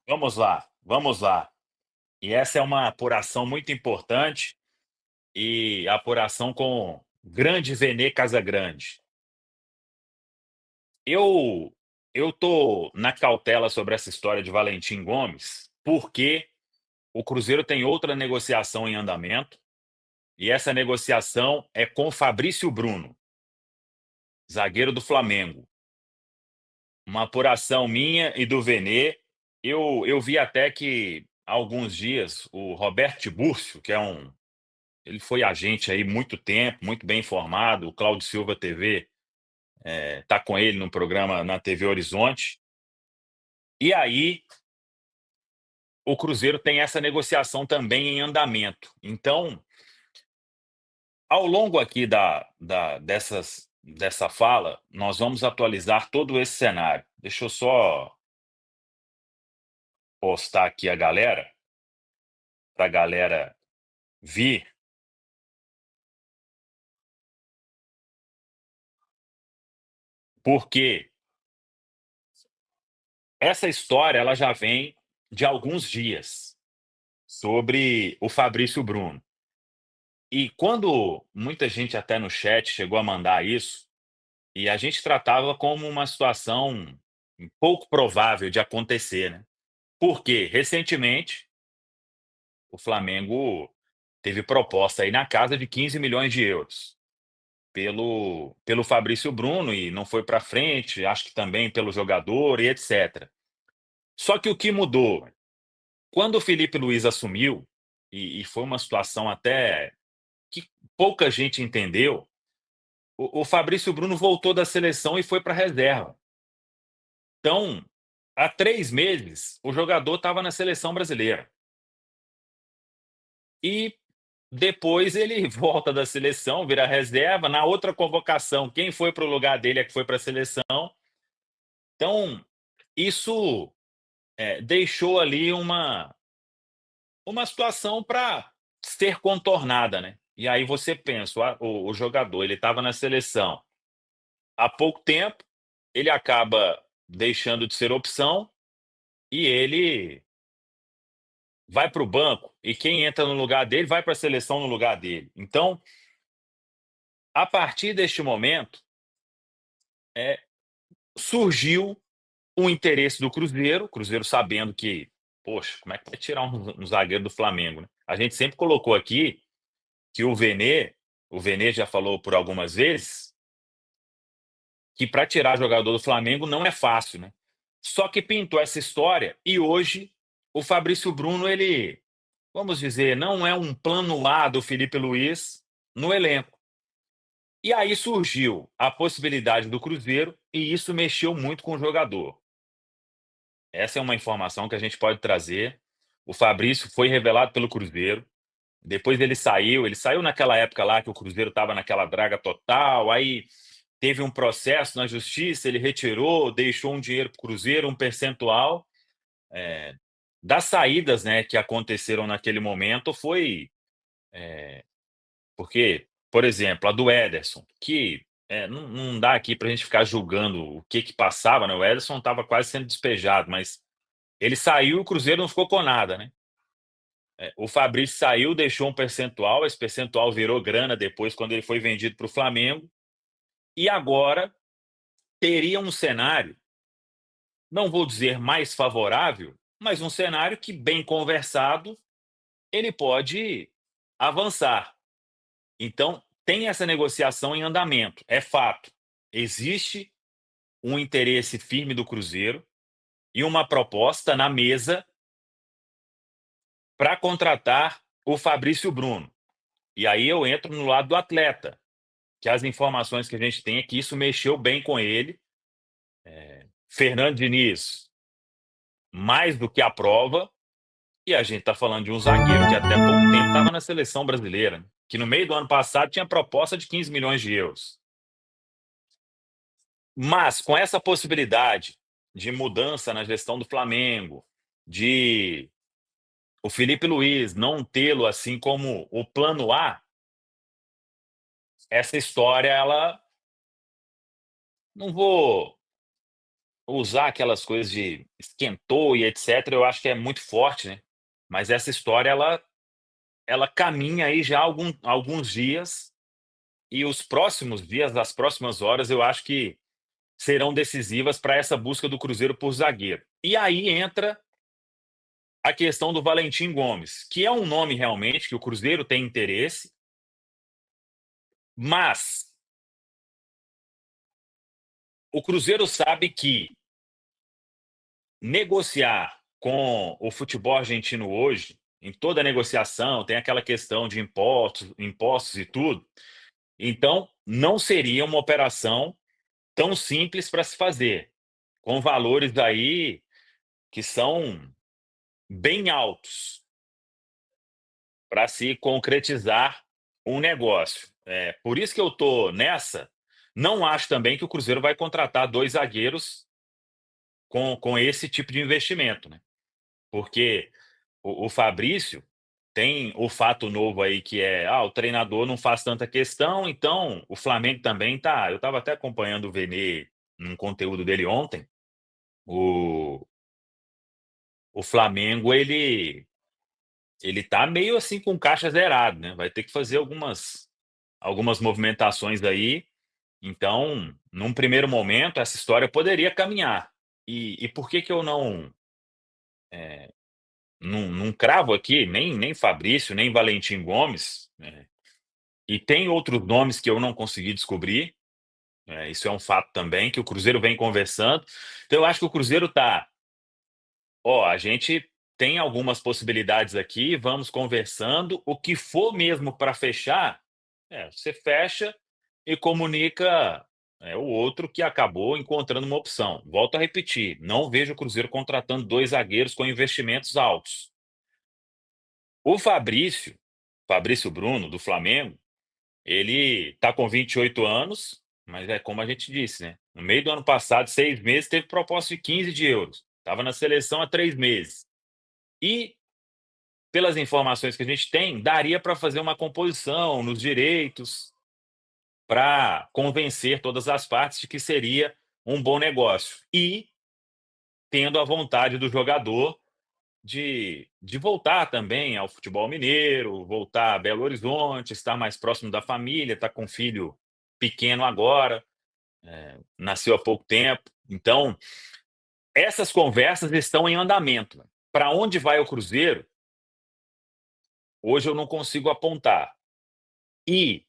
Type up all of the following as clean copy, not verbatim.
Vamos lá, vamos lá. E essa é uma apuração muito importante e apuração com grande Vene Casagrande. Eu eu tô na cautela sobre essa história de Valentim Gomes, porque o Cruzeiro tem outra negociação em andamento, e essa negociação é com Fabrício Bruno, zagueiro do Flamengo. Uma apuração minha e do Vene, eu vi até que há alguns dias o Roberto Tiburcio, que é um ele foi agente aí muito tempo, muito bem informado, o Cláudio Silva TV, tá com ele no programa na TV Horizonte. E aí, o Cruzeiro tem essa negociação também em andamento. Então, ao longo aqui dessa fala, nós vamos atualizar todo esse cenário. Deixa eu só postar aqui a galera, para a galera vir, porque essa história ela já vem de alguns dias, sobre o Fabrício Bruno. E quando muita gente até no chat chegou a mandar isso, e a gente tratava como uma situação pouco provável de acontecer, né. Porque recentemente o Flamengo teve proposta aí na casa de 15 milhões de euros pelo Fabrício Bruno e não foi para frente, acho que também pelo jogador e etcétera. Só que o que mudou, quando o Felipe Luiz assumiu, e foi uma situação até que pouca gente entendeu, o Fabrício Bruno voltou da seleção e foi para a reserva. Então, há 3 meses, o jogador estava na seleção brasileira. E depois ele volta da seleção, vira reserva, na outra convocação, quem foi para o lugar dele é que foi para a seleção. Então, isso, deixou ali uma situação para ser contornada, né. E aí você pensa, o jogador, ele estava na seleção há pouco tempo, ele acaba deixando de ser opção e ele vai para o banco, e quem entra no lugar dele vai para a seleção no lugar dele. Então, a partir deste momento, eh, surgiu o interesse do Cruzeiro, o Cruzeiro sabendo que, poxa, como é que vai tirar um zagueiro do Flamengo, né. A gente sempre colocou aqui que o Vene já falou por algumas vezes, que para tirar jogador do Flamengo não é fácil, né. Só que pintou essa história e hoje o Fabrício Bruno ele, vamos dizer, não é um plano A do Felipe Luiz no elenco. E aí surgiu a possibilidade do Cruzeiro e isso mexeu muito com o jogador. Essa é uma informação que a gente pode trazer. O Fabrício foi revelado pelo Cruzeiro, depois ele saiu naquela época lá que o Cruzeiro estava naquela draga total, aí teve um processo na justiça, ele retirou, deixou um dinheiro para o Cruzeiro, um percentual, eh, das saídas, né, que aconteceram naquele momento foi, porque, por exemplo, a do Ederson, que, não dá aqui para a gente ficar julgando o que que passava, né, o Ederson estava quase sendo despejado, mas ele saiu e o Cruzeiro não ficou com nada, né. O Fabrício saiu, deixou um percentual, esse percentual virou grana depois quando ele foi vendido para o Flamengo, e agora teria um cenário, não vou dizer mais favorável, mas um cenário que, bem conversado, ele pode avançar. Então, tem essa negociação em andamento, é fato. Existe um interesse firme do Cruzeiro e uma proposta na mesa para contratar o Fabrício Bruno. E aí eu entro no lado do atleta, que as informações que a gente tem é que isso mexeu bem com ele. Fernando Diniz, mais do que aprova, e a gente está falando de um zagueiro que até pouco tempo estava na seleção brasileira, né, que no meio do ano passado tinha proposta de 15 milhões de euros. Mas com essa possibilidade de mudança na gestão do Flamengo, de o Felipe Luiz não tê-lo assim como o plano A, essa história ela não vou usar aquelas coisas de esquentou e etcétera, eu acho que é muito forte, né. Mas essa história ela caminha aí já há alguns dias, e os próximos dias, as próximas horas, eu acho que serão decisivas para essa busca do Cruzeiro por zagueiro. E aí entra a questão do Valentim Gomes, que é um nome realmente que o Cruzeiro tem interesse, mas o Cruzeiro sabe que negociar com o futebol argentino hoje, em toda negociação, tem aquela questão de impostos e tudo, então não seria uma operação tão simples para se fazer, com valores aí que são bem altos para se concretizar um negócio. Por isso que eu tô nessa. Não acho também que o Cruzeiro vai contratar 2 zagueiros com esse tipo de investimento, né, porque o Fabrício tem o fato novo aí que é, o treinador não faz tanta questão, então o Flamengo também tá, eu estava até acompanhando o Vene num conteúdo dele ontem, o o Flamengo ele tá meio assim com caixa zerado, né, vai ter que fazer algumas movimentações aí, então, num primeiro momento, essa história poderia caminhar. E por que que eu não cravo aqui nem Fabrício, nem Valentim Gomes, e tem outros nomes que eu não consegui descobrir, isso é um fato também, que o Cruzeiro vem conversando. Então eu acho que o Cruzeiro tá: "Ó, a gente tem algumas possibilidades aqui, vamos conversando, o que for mesmo para fechar, você fecha e comunica, o outro que acabou encontrando uma opção". Volto a repetir, não vejo o Cruzeiro contratando 2 zagueiros com investimentos altos. O Fabrício Bruno, do Flamengo, ele tá com 28 anos, mas é como a gente disse, né, no meio do ano passado, 6 meses, teve proposta de 15 de euros, estava na seleção há 3 meses. E, pelas informações que a gente tem, daria para fazer uma composição nos direitos, para convencer todas as partes de que seria um bom negócio. E tendo a vontade do jogador de voltar também ao futebol mineiro, voltar a Belo Horizonte, estar mais próximo da família, está com um filho pequeno agora, nasceu há pouco tempo. Então, essas conversas estão em andamento. Para onde vai o Cruzeiro, hoje eu não consigo apontar. E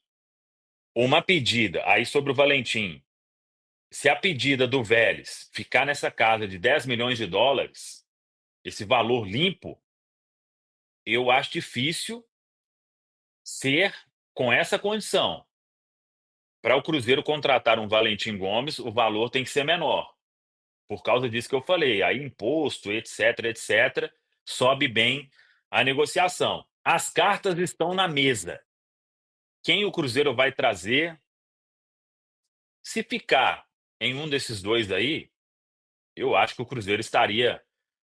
uma pedida, aí sobre o Valentim, se a pedida do Vélez ficar nessa casa de US$ 10 milhões, esse valor limpo, eu acho difícil ser com essa condição. Para o Cruzeiro contratar um Valentim Gomes, o valor tem que ser menor, por causa disso que eu falei, aí imposto, etc, etc, sobe bem a negociação. As cartas estão na mesa. Quem o Cruzeiro vai trazer, se ficar em um desses 2 aí, eu acho que o Cruzeiro estaria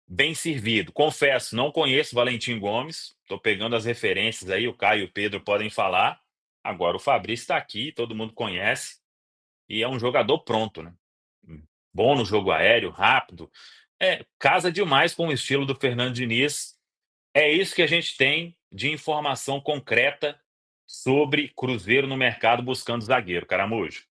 bem servido. Confesso, não conheço Valentim Gomes, estou pegando as referências aí, o Caio e o Pedro podem falar. Agora o Fabrício está aqui, todo mundo conhece, e é um jogador pronto, né. Bom no jogo aéreo, rápido, casa demais com o estilo do Fernando Diniz. É isso que a gente tem de informação concreta sobre Cruzeiro no mercado buscando zagueiro, Caramujo.